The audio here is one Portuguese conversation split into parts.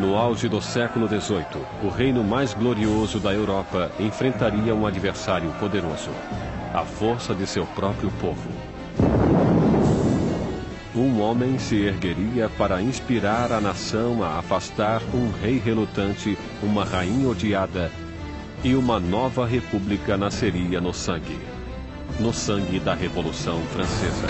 No auge do século XVIII, o reino mais glorioso da Europa enfrentaria um adversário poderoso, a força de seu próprio povo. Um homem se ergueria para inspirar a nação a afastar um rei relutante, uma rainha odiada, e uma nova república nasceria no sangue da Revolução Francesa.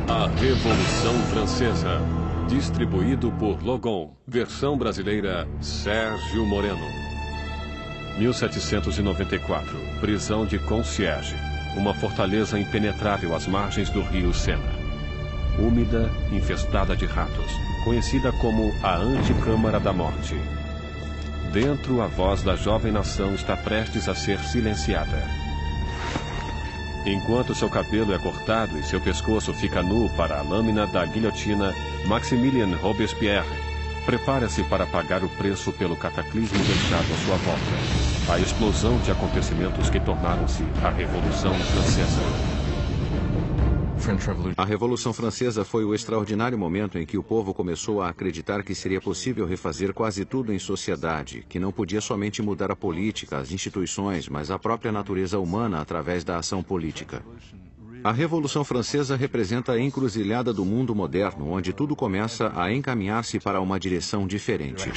A Revolução Francesa, distribuído por Logon, versão brasileira Sérgio Moreno. 1794, prisão de Concierge, uma fortaleza impenetrável às margens do rio Sena. Úmida, infestada de ratos, conhecida como a Anticâmara da Morte. Dentro, a voz da jovem nação está prestes a ser silenciada. Enquanto seu cabelo é cortado e seu pescoço fica nu para a lâmina da guilhotina, Maximilien Robespierre prepara-se para pagar o preço pelo cataclismo deixado à sua volta. A explosão de acontecimentos que tornaram-se a Revolução Francesa. A Revolução Francesa foi o extraordinário momento em que o povo começou a acreditar que seria possível refazer quase tudo em sociedade, que não podia somente mudar a política, as instituições, mas a própria natureza humana através da ação política. A Revolução Francesa representa a encruzilhada do mundo moderno, onde tudo começa a encaminhar-se para uma direção diferente.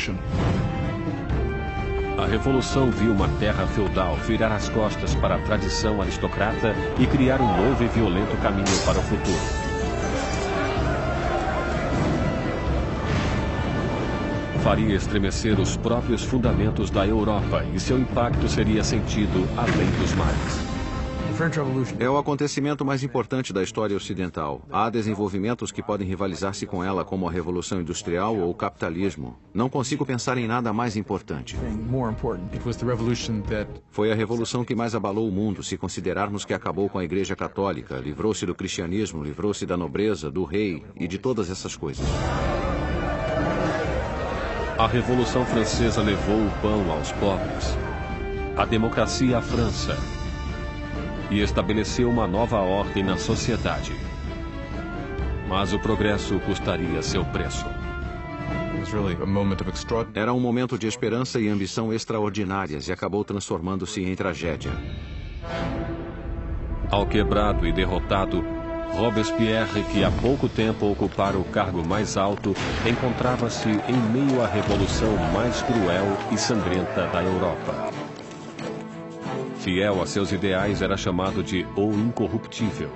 A Revolução viu uma terra feudal virar as costas para a tradição aristocrata e criar um novo e violento caminho para o futuro. Faria estremecer os próprios fundamentos da Europa e seu impacto seria sentido além dos mares. É o acontecimento mais importante da história ocidental. Há desenvolvimentos que podem rivalizar-se com ela, como a Revolução Industrial ou o capitalismo. Não consigo pensar em nada mais importante. Foi a revolução que mais abalou o mundo, se considerarmos que acabou com a Igreja Católica, livrou-se do cristianismo, livrou-se da nobreza, do rei e de todas essas coisas. A Revolução Francesa levou o pão aos pobres, a democracia à França, e estabeleceu uma nova ordem na sociedade. Mas o progresso custaria seu preço. Era um momento de esperança e ambição extraordinárias e acabou transformando-se em tragédia. Ao quebrado e derrotado, Robespierre, que há pouco tempo ocupara o cargo mais alto, encontrava-se em meio à revolução mais cruel e sangrenta da Europa. Fiel a seus ideais, era chamado de o Incorruptível.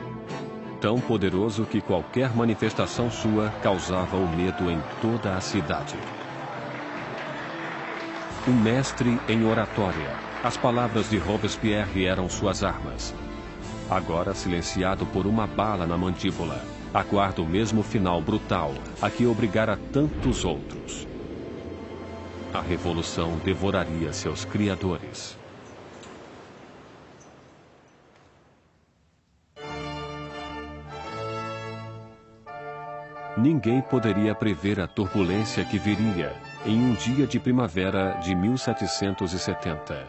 Tão poderoso que qualquer manifestação sua causava o medo em toda a cidade. Um mestre em oratória, as palavras de Robespierre eram suas armas. Agora silenciado por uma bala na mandíbula, aguarda o mesmo final brutal a que obrigara tantos outros. A revolução devoraria seus criadores. Ninguém poderia prever a turbulência que viria em um dia de primavera de 1770.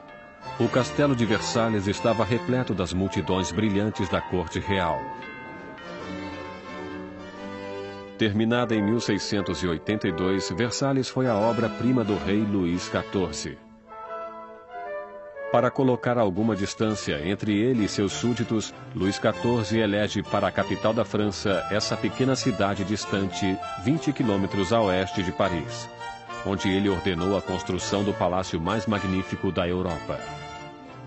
O castelo de Versalhes estava repleto das multidões brilhantes da corte real. Terminada em 1682, Versalhes foi a obra-prima do rei Luís XIV. Para colocar alguma distância entre ele e seus súditos, Luís XIV elege para a capital da França essa pequena cidade distante 20 quilômetros a oeste de Paris, onde ele ordenou a construção do palácio mais magnífico da Europa.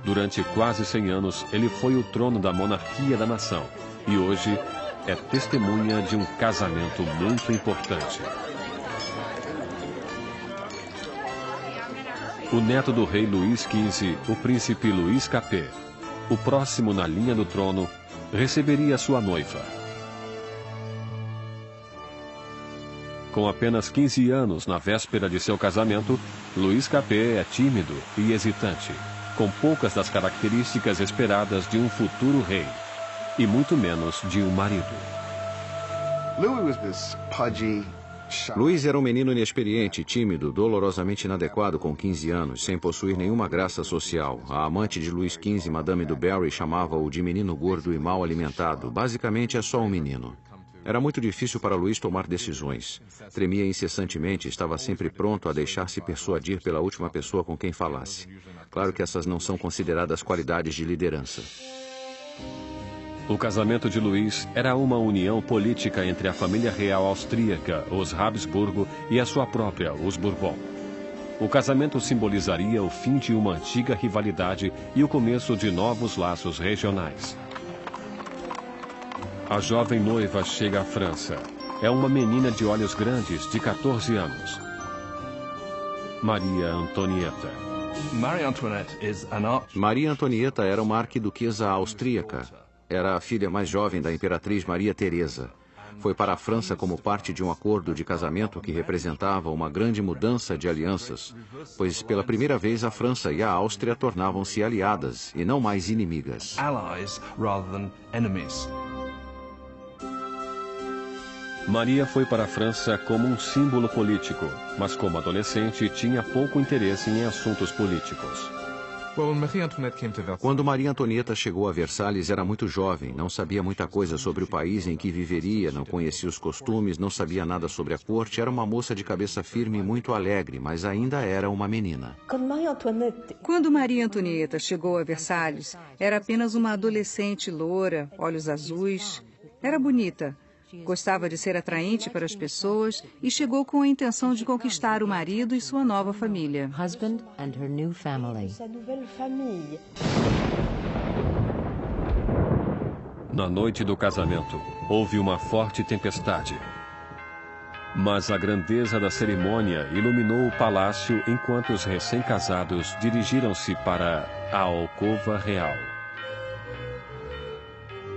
Durante quase 100 anos, ele foi o trono da monarquia da nação e hoje é testemunha de um casamento muito importante. O neto do rei Luís XV, o príncipe Luís Capet, o próximo na linha do trono, receberia sua noiva. Com apenas 15 anos na véspera de seu casamento, Luís Capet é tímido e hesitante, com poucas das características esperadas de um futuro rei, e muito menos de um marido. Luís era um menino inexperiente, tímido, dolorosamente inadequado com 15 anos, sem possuir nenhuma graça social. A amante de Luís XV, Madame du Barry, chamava-o de menino gordo e mal alimentado. Basicamente, é só um menino. Era muito difícil para Luís tomar decisões. Tremia incessantemente e estava sempre pronto a deixar-se persuadir pela última pessoa com quem falasse. Claro que essas não são consideradas qualidades de liderança. O casamento de Luís era uma união política entre a família real austríaca, os Habsburgo, e a sua própria, os Bourbon. O casamento simbolizaria o fim de uma antiga rivalidade e o começo de novos laços regionais. A jovem noiva chega à França. É uma menina de olhos grandes, de 14 anos. Maria Antonieta. Maria Antonieta era uma arquiduquesa austríaca. Era a filha mais jovem da imperatriz Maria Teresa. Foi para a França como parte de um acordo de casamento que representava uma grande mudança de alianças, pois pela primeira vez a França e a Áustria tornavam-se aliadas e não mais inimigas. Maria foi para a França como um símbolo político, mas como adolescente tinha pouco interesse em assuntos políticos. Quando Maria Antonieta chegou a Versalhes, era muito jovem, não sabia muita coisa sobre o país em que viveria, não conhecia os costumes, não sabia nada sobre a corte, era uma moça de cabeça firme e muito alegre, mas ainda era uma menina. Quando Maria Antonieta chegou a Versalhes, era apenas uma adolescente loura, olhos azuis. Era bonita. Gostava de ser atraente para as pessoas e chegou com a intenção de conquistar o marido e sua nova família. Na noite do casamento, houve uma forte tempestade. Mas a grandeza da cerimônia iluminou o palácio enquanto os recém-casados dirigiram-se para a alcova real.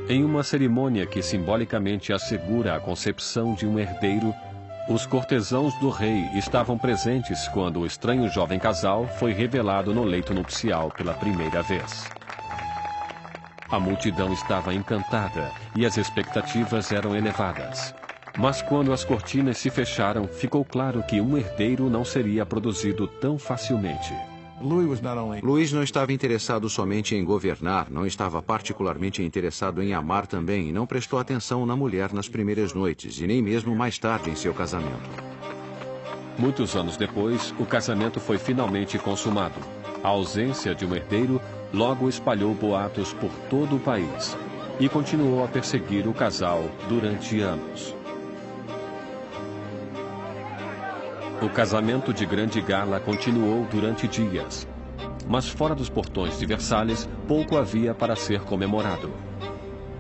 Em uma cerimônia que simbolicamente assegura a concepção de um herdeiro, os cortesãos do rei estavam presentes quando o estranho jovem casal foi revelado no leito nupcial pela primeira vez. A multidão estava encantada e as expectativas eram elevadas. Mas quando as cortinas se fecharam, ficou claro que um herdeiro não seria produzido tão facilmente. Luís não estava interessado somente em governar, não estava particularmente interessado em amar também e não prestou atenção na mulher nas primeiras noites e nem mesmo mais tarde em seu casamento. Muitos anos depois, o casamento foi finalmente consumado. A ausência de um herdeiro logo espalhou boatos por todo o país e continuou a perseguir o casal durante anos. O casamento de grande gala continuou durante dias. Mas fora dos portões de Versalhes, pouco havia para ser comemorado.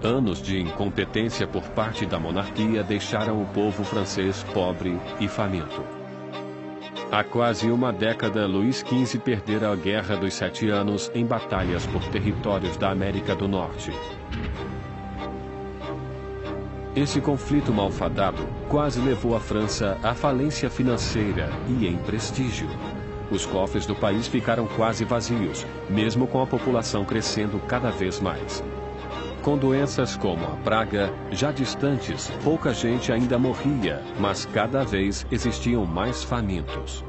Anos de incompetência por parte da monarquia deixaram o povo francês pobre e faminto. Há quase uma década, Luís XV perdera a Guerra dos 7 Anos em batalhas por territórios da América do Norte. Esse conflito malfadado quase levou a França à falência financeira e em prestígio. Os cofres do país ficaram quase vazios, mesmo com a população crescendo cada vez mais. Com doenças como a praga, já distantes, pouca gente ainda morria, mas cada vez existiam mais famintos.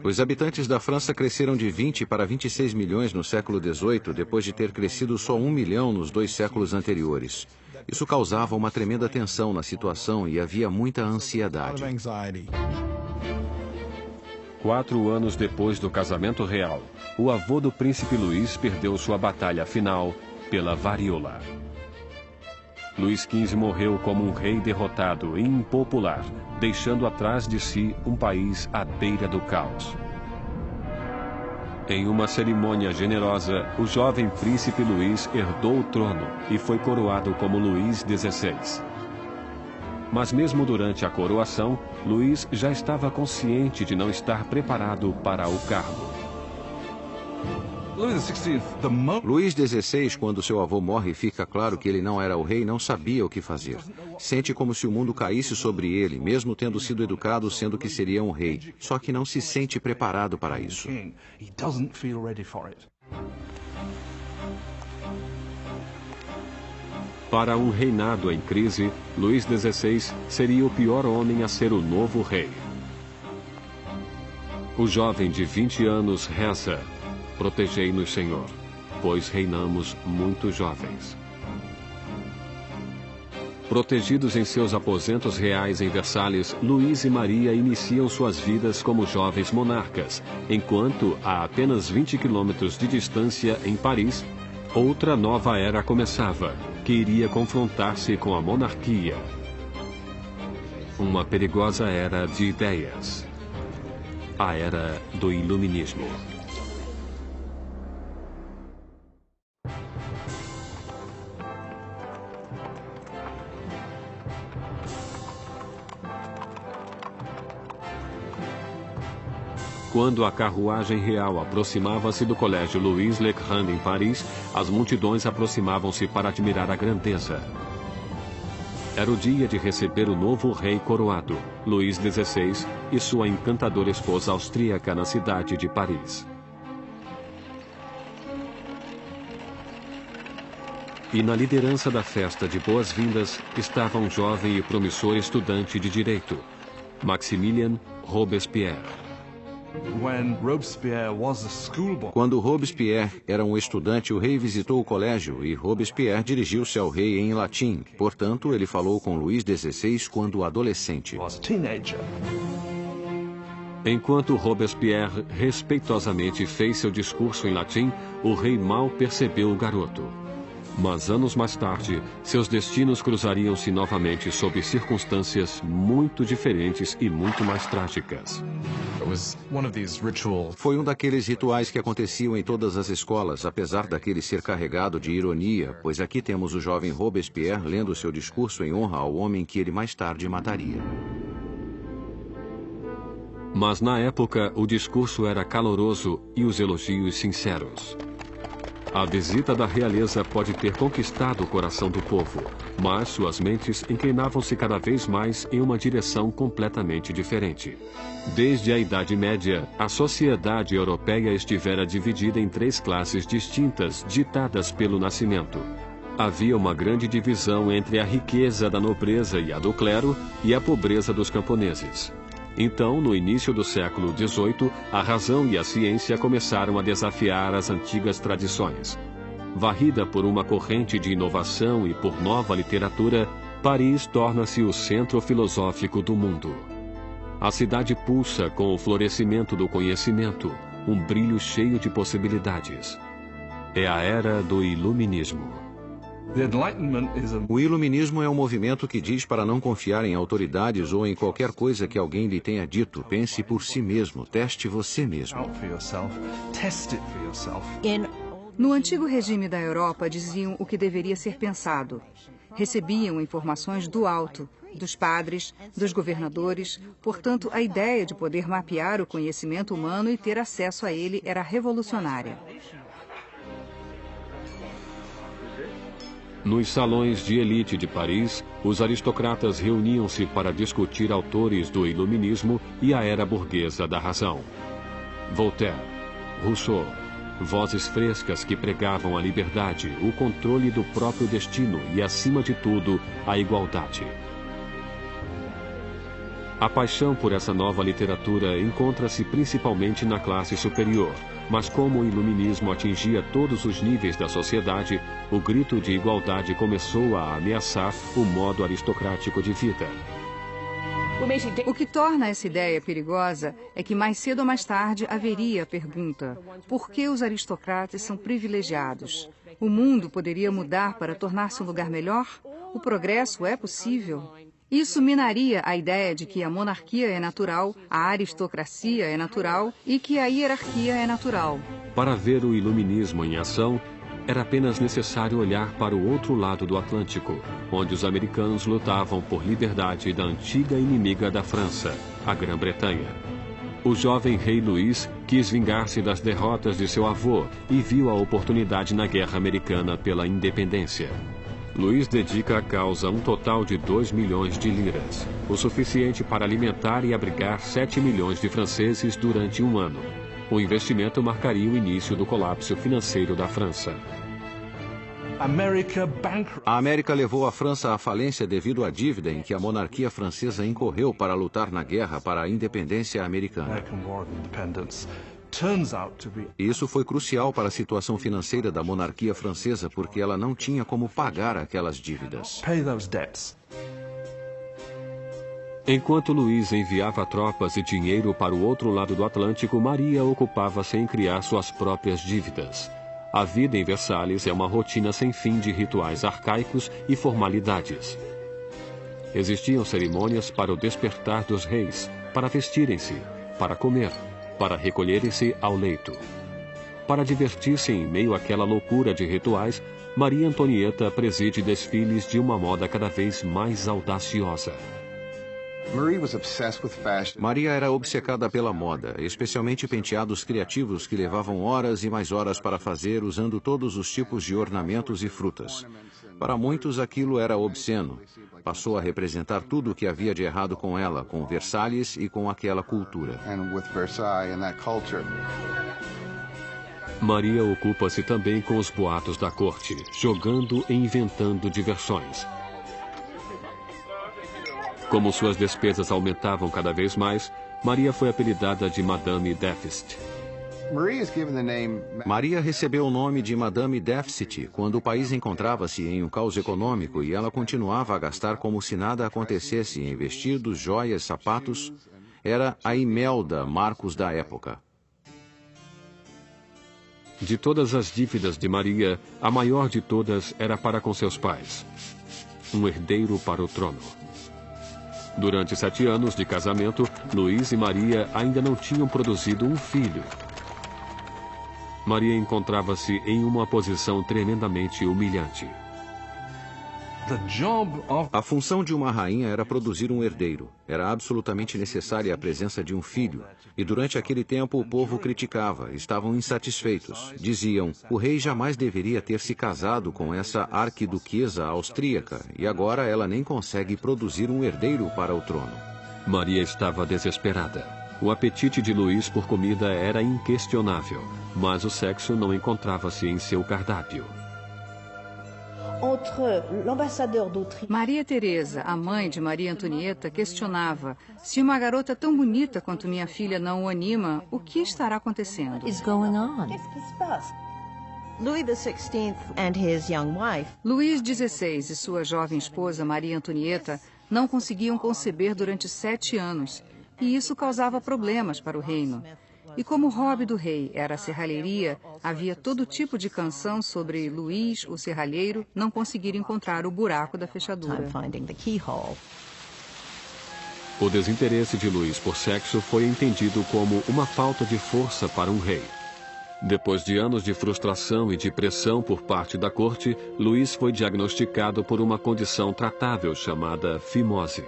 Os habitantes da França cresceram de 20 para 26 milhões no século XVIII, depois de ter crescido só 1 milhão nos 2 séculos anteriores. Isso causava uma tremenda tensão na situação e havia muita ansiedade. 4 anos depois do casamento real, o avô do príncipe Luís perdeu sua batalha final pela varíola. Luís XV morreu como um rei derrotado e impopular, deixando atrás de si um país à beira do caos. Em uma cerimônia generosa, o jovem príncipe Luís herdou o trono e foi coroado como Luís XVI. Mas mesmo durante a coroação, Luís já estava consciente de não estar preparado para o cargo. Luís XVI, quando seu avô morre, fica claro que ele não era o rei, não sabia o que fazer. Sente como se o mundo caísse sobre ele, mesmo tendo sido educado sendo que seria um rei. Só que não se sente preparado para isso. Para um reinado em crise, Luís XVI seria o pior homem a ser o novo rei. O jovem de 20 anos reza: "Protegei-nos, Senhor, pois reinamos muito jovens." Protegidos em seus aposentos reais em Versalhes, Luís e Maria iniciam suas vidas como jovens monarcas, enquanto, a apenas 20 quilômetros de distância, em Paris, outra nova era começava, que iria confrontar-se com a monarquia. Uma perigosa era de ideias. A era do Iluminismo. Quando a carruagem real aproximava-se do Colégio Louis Le Grand em Paris, as multidões aproximavam-se para admirar a grandeza. Era o dia de receber o novo rei coroado, Luís XVI, e sua encantadora esposa austríaca na cidade de Paris. E na liderança da festa de boas-vindas estava um jovem e promissor estudante de direito, Maximilien Robespierre. Quando Robespierre era um estudante, o rei visitou o colégio e Robespierre dirigiu-se ao rei em latim. Portanto, ele falou com Luís XVI quando adolescente. Enquanto Robespierre respeitosamente fez seu discurso em latim, o rei mal percebeu o garoto. Mas anos mais tarde, seus destinos cruzariam-se novamente sob circunstâncias muito diferentes e muito mais trágicas. Foi um daqueles rituais que aconteciam em todas as escolas, apesar daquele ser carregado de ironia, pois aqui temos o jovem Robespierre lendo seu discurso em honra ao homem que ele mais tarde mataria. Mas na época, o discurso era caloroso e os elogios sinceros. A visita da realeza pode ter conquistado o coração do povo, mas suas mentes inclinavam-se cada vez mais em uma direção completamente diferente. Desde a Idade Média, a sociedade europeia estivera dividida em 3 classes distintas, ditadas pelo nascimento. Havia uma grande divisão entre a riqueza da nobreza e a do clero e a pobreza dos camponeses. Então, no início do século XVIII, a razão e a ciência começaram a desafiar as antigas tradições. Varrida por uma corrente de inovação e por nova literatura, Paris torna-se o centro filosófico do mundo. A cidade pulsa com o florescimento do conhecimento, um brilho cheio de possibilidades. É a era do Iluminismo. O iluminismo é um movimento que diz para não confiar em autoridades ou em qualquer coisa que alguém lhe tenha dito. Pense por si mesmo, teste você mesmo. No antigo regime da Europa, diziam o que deveria ser pensado. Recebiam informações do alto, dos padres, dos governadores. Portanto, a ideia de poder mapear o conhecimento humano e ter acesso a ele era revolucionária. Nos salões de elite de Paris, os aristocratas reuniam-se para discutir autores do iluminismo e a era burguesa da razão. Voltaire, Rousseau, vozes frescas que pregavam a liberdade, o controle do próprio destino e, acima de tudo, a igualdade. A paixão por essa nova literatura encontra-se principalmente na classe superior, mas como o iluminismo atingia todos os níveis da sociedade, o grito de igualdade começou a ameaçar o modo aristocrático de vida. O que torna essa ideia perigosa é que mais cedo ou mais tarde haveria a pergunta: por que os aristocratas são privilegiados? O mundo poderia mudar para tornar-se um lugar melhor? O progresso é possível? Isso minaria a ideia de que a monarquia é natural, a aristocracia é natural e que a hierarquia é natural. Para ver o iluminismo em ação, era apenas necessário olhar para o outro lado do Atlântico, onde os americanos lutavam por liberdade da antiga inimiga da França, a Grã-Bretanha. O jovem rei Luís quis vingar-se das derrotas de seu avô e viu a oportunidade na Guerra Americana pela Independência. Luís dedica à causa um total de 2 milhões de liras, o suficiente para alimentar e abrigar 7 milhões de franceses durante um ano. O investimento marcaria o início do colapso financeiro da França. A América levou a França à falência devido à dívida em que a monarquia francesa incorreu para lutar na guerra para a independência americana. Isso foi crucial para a situação financeira da monarquia francesa, porque ela não tinha como pagar aquelas dívidas. Enquanto Luís enviava tropas e dinheiro para o outro lado do Atlântico, Maria ocupava-se em criar suas próprias dívidas. A vida em Versalhes é uma rotina sem fim de rituais arcaicos e formalidades. Existiam cerimônias para o despertar dos reis, para vestirem-se, para comer, para recolherem-se ao leito. Para divertir-se em meio àquela loucura de rituais, Maria Antonieta preside desfiles de uma moda cada vez mais audaciosa. Maria era obcecada pela moda, especialmente penteados criativos que levavam horas e mais horas para fazer, usando todos os tipos de ornamentos e frutas. Para muitos, aquilo era obsceno. Passou a representar tudo o que havia de errado com ela, com Versalhes e com aquela cultura. Maria ocupa-se também com os boatos da corte, jogando e inventando diversões. Como suas despesas aumentavam cada vez mais, Maria foi apelidada de Madame Déficit. Maria recebeu o nome de Madame Déficit quando o país encontrava-se em um caos econômico e ela continuava a gastar como se nada acontecesse em vestidos, joias, sapatos. Era a Imelda Marcos da época. De todas as dívidas de Maria, a maior de todas era para com seus pais. Um herdeiro para o trono. Durante 7 anos de casamento, Luís e Maria ainda não tinham produzido um filho. Maria encontrava-se em uma posição tremendamente humilhante. A função de uma rainha era produzir um herdeiro. Era absolutamente necessária a presença de um filho. E durante aquele tempo o povo criticava, estavam insatisfeitos. Diziam, o rei jamais deveria ter se casado com essa arquiduquesa austríaca, e agora ela nem consegue produzir um herdeiro para o trono. Maria estava desesperada. O apetite de Luís por comida era inquestionável, mas o sexo não encontrava-se em seu cardápio. Maria Teresa, a mãe de Maria Antonieta, questionava: se uma garota tão bonita quanto minha filha não o anima, o que estará acontecendo? Luís XVI e sua jovem esposa Maria Antonieta não conseguiam conceber durante 7 anos, e isso causava problemas para o reino. E como o hobby do rei era a serralheria, havia todo tipo de canção sobre Luís, o serralheiro, não conseguir encontrar o buraco da fechadura. O desinteresse de Luís por sexo foi entendido como uma falta de força para um rei. Depois de anos de frustração e de pressão por parte da corte, Luís foi diagnosticado por uma condição tratável chamada fimose.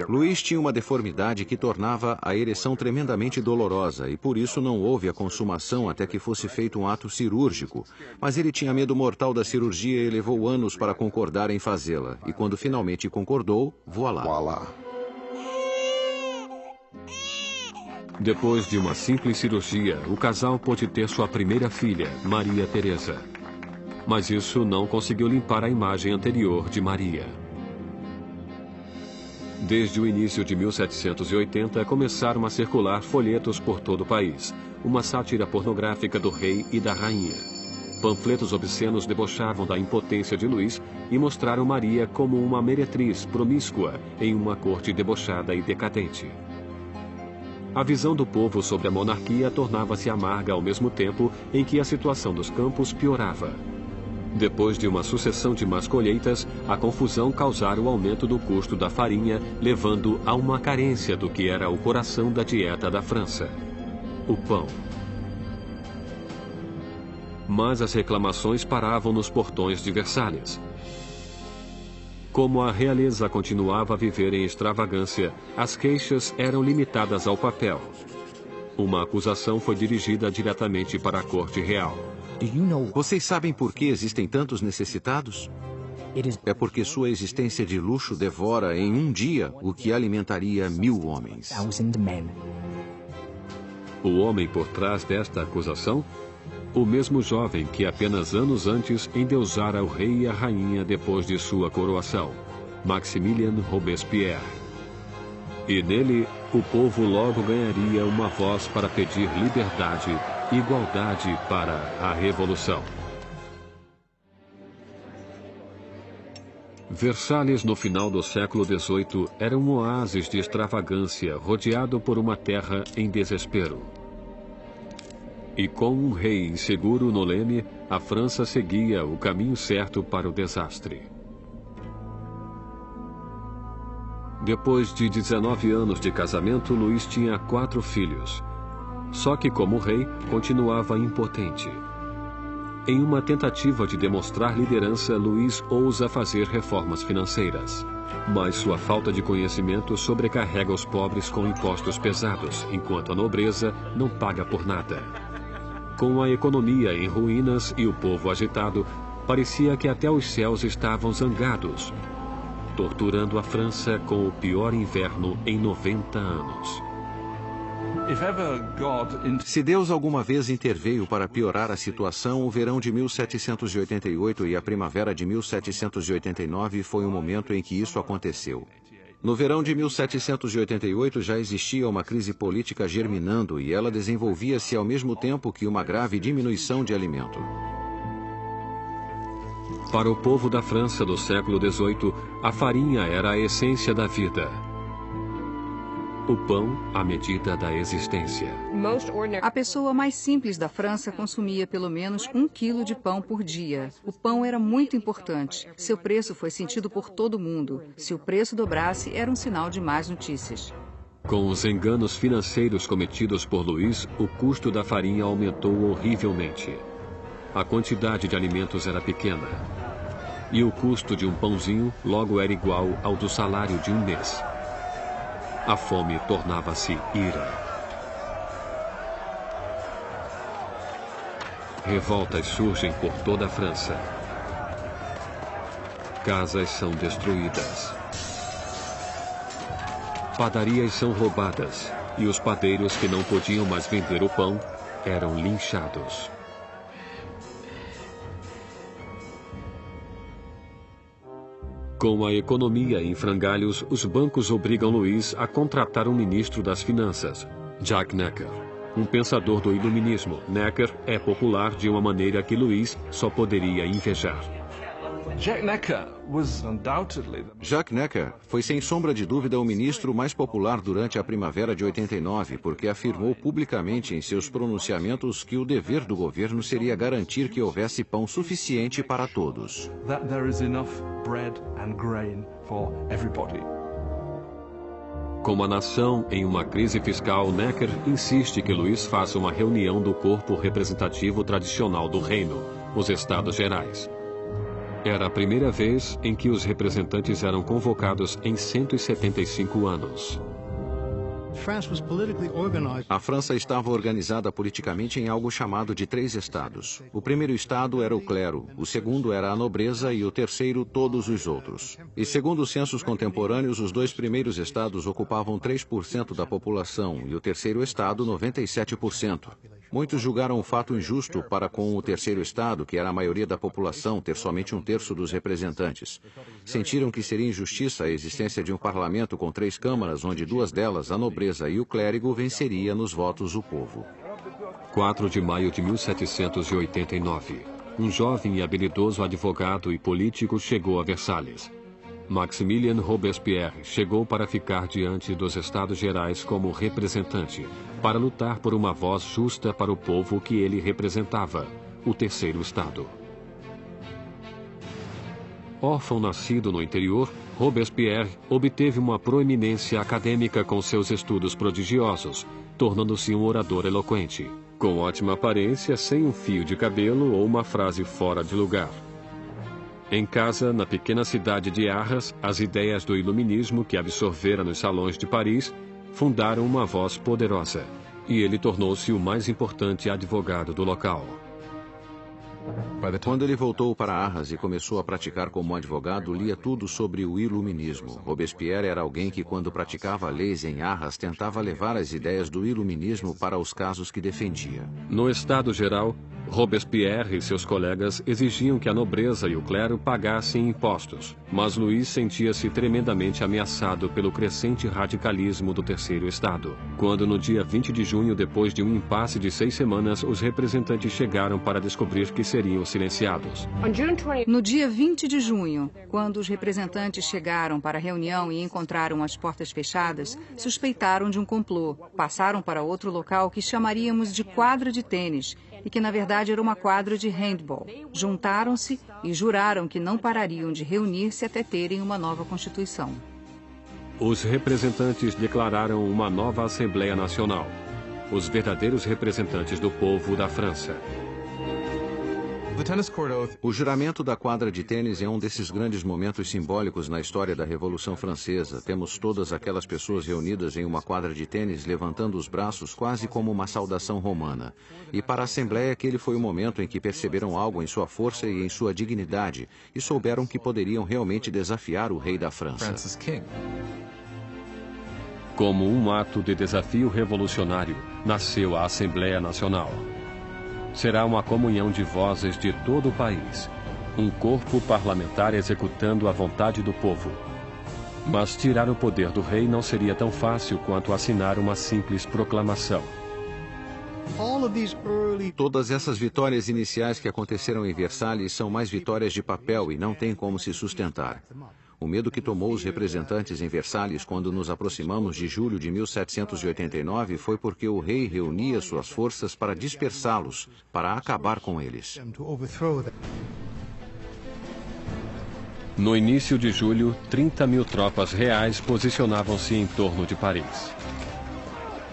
Luís tinha uma deformidade que tornava a ereção tremendamente dolorosa e por isso não houve a consumação até que fosse feito um ato cirúrgico. Mas ele tinha medo mortal da cirurgia e levou anos para concordar em fazê-la. E quando finalmente concordou, voilá. Depois de uma simples cirurgia, o casal pôde ter sua primeira filha, Maria Teresa. Mas isso não conseguiu limpar a imagem anterior de Maria. Desde o início de 1780, começaram a circular folhetos por todo o país, uma sátira pornográfica do rei e da rainha. Panfletos obscenos debochavam da impotência de Luís e mostraram Maria como uma meretriz promíscua em uma corte debochada e decadente. A visão do povo sobre a monarquia tornava-se amarga ao mesmo tempo em que a situação dos campos piorava. Depois de uma sucessão de más colheitas, a confusão causara o aumento do custo da farinha, levando a uma carência do que era o coração da dieta da França: o pão. Mas as reclamações paravam nos portões de Versalhes. Como a realeza continuava a viver em extravagância, as queixas eram limitadas ao papel. Uma acusação foi dirigida diretamente para a corte real. Vocês sabem por que existem tantos necessitados? É porque sua existência de luxo devora em um dia o que alimentaria 1000 homens. O homem por trás desta acusação? O mesmo jovem que apenas anos antes endeusara o rei e a rainha depois de sua coroação, Maximilien Robespierre. E nele, o povo logo ganharia uma voz para pedir liberdade e igualdade para a revolução. Versalhes, no final do século XVIII, era um oásis de extravagância rodeado por uma terra em desespero. E com um rei inseguro no leme, a França seguia o caminho certo para o desastre. Depois de 19 anos de casamento, Luís tinha 4 filhos. Só que, como rei, continuava impotente. Em uma tentativa de demonstrar liderança, Luís ousa fazer reformas financeiras. Mas sua falta de conhecimento sobrecarrega os pobres com impostos pesados, enquanto a nobreza não paga por nada. Com a economia em ruínas e o povo agitado, parecia que até os céus estavam zangados, torturando a França com o pior inverno em 90 anos. Se Deus alguma vez interveio para piorar a situação, o verão de 1788 e a primavera de 1789 foi o momento em que isso aconteceu. No verão de 1788 já existia uma crise política germinando e ela desenvolvia-se ao mesmo tempo que uma grave diminuição de alimento. Para o povo da França do século XVIII, a farinha era a essência da vida. O pão, a medida da existência. A pessoa mais simples da França consumia pelo menos 1 quilo de pão por dia. O pão era muito importante. Seu preço foi sentido por todo mundo. Se o preço dobrasse, era um sinal de más notícias. Com os enganos financeiros cometidos por Luís, o custo da farinha aumentou horrivelmente. A quantidade de alimentos era pequena. E o custo de um pãozinho logo era igual ao do salário de um mês. A fome tornava-se ira. Revoltas surgem por toda a França. Casas são destruídas. Padarias são roubadas. E os padeiros que não podiam mais vender o pão eram linchados. Com a economia em frangalhos, os bancos obrigam Luís a contratar um ministro das finanças, Jacques Necker. Um pensador do iluminismo, Necker é popular de uma maneira que Luís só poderia invejar. Jacques Necker foi sem sombra de dúvida o ministro mais popular durante a primavera de 89, porque afirmou publicamente em seus pronunciamentos que o dever do governo seria garantir que houvesse pão suficiente para todos. Com a nação em uma crise fiscal, Necker insiste que Luís faça uma reunião do corpo representativo tradicional do reino, os Estados Gerais. Era a primeira vez em que os representantes eram convocados em 175 anos. A França estava organizada politicamente em algo chamado de 3 estados. O primeiro estado era o clero, o segundo era a nobreza e o terceiro todos os outros. E segundo os censos contemporâneos, os 2 primeiros estados ocupavam 3% da população e o terceiro estado 97%. Muitos julgaram o fato injusto para com o terceiro estado, que era a maioria da população, ter somente 1/3 dos representantes. Sentiram que seria injustiça a existência de um parlamento com 3 câmaras, onde 2 delas, a nobreza e o clérigo, venceria nos votos o povo. 4 de maio de 1789. Um jovem e habilidoso advogado e político chegou a Versalhes. Maximilien Robespierre chegou para ficar diante dos Estados Gerais como representante, para lutar por uma voz justa para o povo que ele representava, o terceiro Estado. Órfão nascido no interior, Robespierre obteve uma proeminência acadêmica com seus estudos prodigiosos, tornando-se um orador eloquente, com ótima aparência, sem um fio de cabelo ou uma frase fora de lugar. Em casa, na pequena cidade de Arras, as ideias do iluminismo que absorvera nos salões de Paris fundaram uma voz poderosa, e ele tornou-se o mais importante advogado do local. Quando ele voltou para Arras e começou a praticar como advogado, lia tudo sobre o iluminismo. Robespierre era alguém que, quando praticava leis em Arras, tentava levar as ideias do iluminismo para os casos que defendia. No Estado Geral, Robespierre e seus colegas exigiam que a nobreza e o clero pagassem impostos, mas Luís sentia-se tremendamente ameaçado pelo crescente radicalismo do Terceiro Estado. Quando, no dia 20 de junho, depois de um impasse de 6 semanas, os representantes chegaram para descobrir que seriam silenciados. No dia 20 de junho, quando os representantes chegaram para a reunião e encontraram as portas fechadas, suspeitaram de um complô. Passaram para outro local que chamaríamos de quadra de tênis, e que na verdade era uma quadra de handball. Juntaram-se e juraram que não parariam de reunir-se até terem uma nova Constituição. Os representantes declararam uma nova Assembleia Nacional, os verdadeiros representantes do povo da França. O juramento da quadra de tênis é um desses grandes momentos simbólicos na história da Revolução Francesa. Temos todas aquelas pessoas reunidas em uma quadra de tênis levantando os braços quase como uma saudação romana. E para a Assembleia aquele foi o momento em que perceberam algo em sua força e em sua dignidade e souberam que poderiam realmente desafiar o rei da França. Como um ato de desafio revolucionário, nasceu a Assembleia Nacional. Será uma comunhão de vozes de todo o país, um corpo parlamentar executando a vontade do povo. Mas tirar o poder do rei não seria tão fácil quanto assinar uma simples proclamação. Todas essas vitórias iniciais que aconteceram em Versalhes são mais vitórias de papel e não têm como se sustentar. O medo que tomou os representantes em Versalhes quando nos aproximamos de julho de 1789 foi porque o rei reunia suas forças para dispersá-los, para acabar com eles. No início de julho, 30.000 tropas reais posicionavam-se em torno de Paris.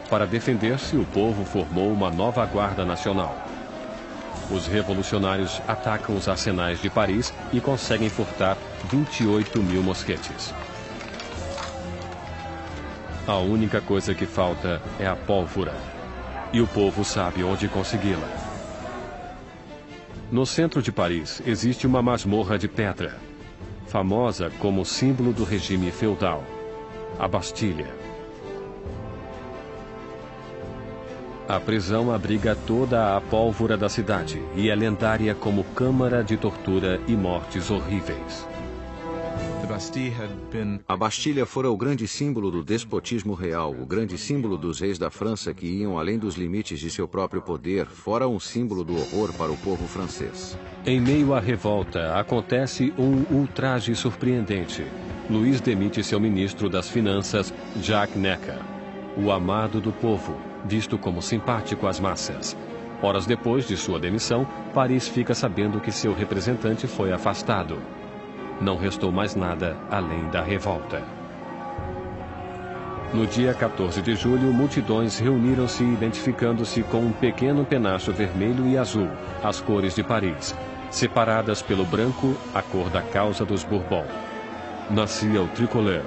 Para defender-se, o povo formou uma nova Guarda Nacional. Os revolucionários atacam os arsenais de Paris e conseguem furtar 28.000 mosquetes. A única coisa que falta é a pólvora. E o povo sabe onde consegui-la. No centro de Paris existe uma masmorra de pedra, famosa como símbolo do regime feudal, a Bastilha. A prisão abriga toda a pólvora da cidade e é lendária como câmara de tortura e mortes horríveis. A Bastilha fora o grande símbolo do despotismo real, o grande símbolo dos reis da França que iam além dos limites de seu próprio poder, fora um símbolo do horror para o povo francês. Em meio à revolta, acontece um ultraje surpreendente. Luís demite seu ministro das Finanças, Jacques Necker, o amado do povo, visto como simpático às massas. Horas depois de sua demissão, Paris fica sabendo que seu representante foi afastado. Não restou mais nada além da revolta. No dia 14 de julho, multidões reuniram-se identificando-se com um pequeno penacho vermelho e azul, as cores de Paris, separadas pelo branco, a cor da causa dos Bourbon. Nascia o tricolor.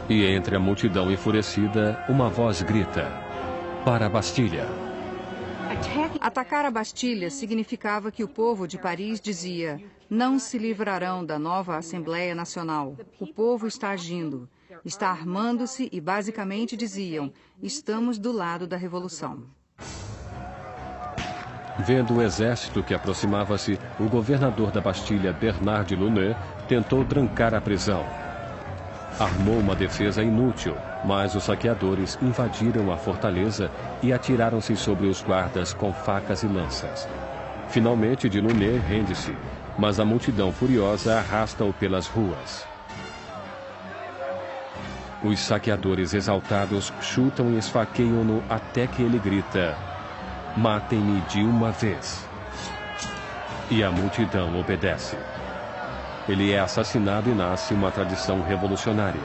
E entre a multidão enfurecida, uma voz grita: para a Bastilha. Atacar a Bastilha significava que o povo de Paris dizia: não se livrarão da nova Assembleia Nacional. O povo está agindo, está armando-se e basicamente diziam: estamos do lado da revolução. Vendo o exército que aproximava-se, o governador da Bastilha, Bernard de Launay, tentou trancar a prisão. Armou uma defesa inútil, mas os saqueadores invadiram a fortaleza e atiraram-se sobre os guardas com facas e lanças. Finalmente, de Launay rende-se, mas a multidão furiosa arrasta-o pelas ruas. Os saqueadores exaltados chutam e esfaqueiam-no até que ele grita: matem-me de uma vez. E a multidão obedece. Ele é assassinado e nasce uma tradição revolucionária.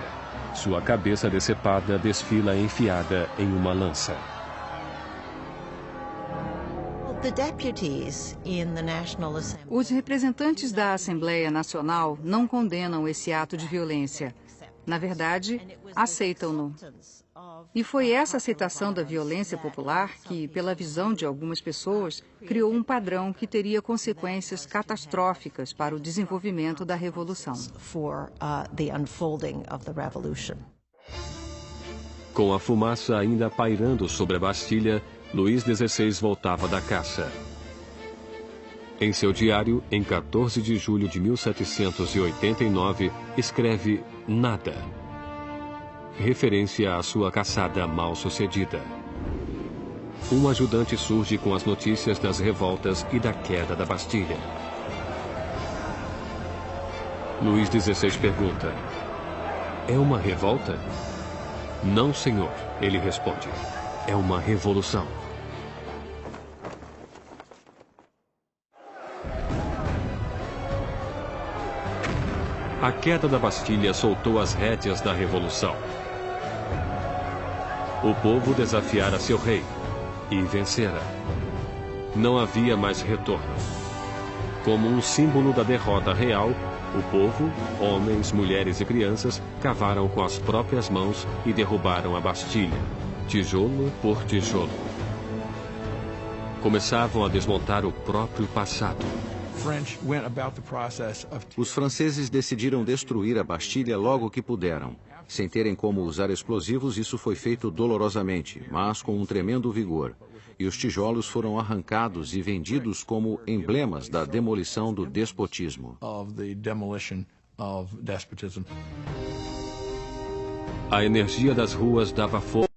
Sua cabeça decepada desfila enfiada em uma lança. Os representantes da Assembleia Nacional não condenam esse ato de violência. Na verdade, aceitam-no. E foi essa aceitação da violência popular que, pela visão de algumas pessoas, criou um padrão que teria consequências catastróficas para o desenvolvimento da Revolução. Com a fumaça ainda pairando sobre a Bastilha, Luís XVI voltava da caça. Em seu diário, em 14 de julho de 1789, escreve nada, referência à sua caçada mal sucedida. Um ajudante surge com as notícias das revoltas e da queda da Bastilha. Luís XVI pergunta: é uma revolta? Não, senhor, ele responde. É uma revolução. A queda da Bastilha soltou as rédeas da revolução. O povo desafiara seu rei e vencera. Não havia mais retorno. Como um símbolo da derrota real, o povo, homens, mulheres e crianças, cavaram com as próprias mãos e derrubaram a Bastilha, tijolo por tijolo. Começavam a desmontar o próprio passado. Os franceses decidiram destruir a Bastilha logo que puderam. Sem terem como usar explosivos, isso foi feito dolorosamente, mas com um tremendo vigor. E os tijolos foram arrancados e vendidos como emblemas da demolição do despotismo. A energia das ruas dava força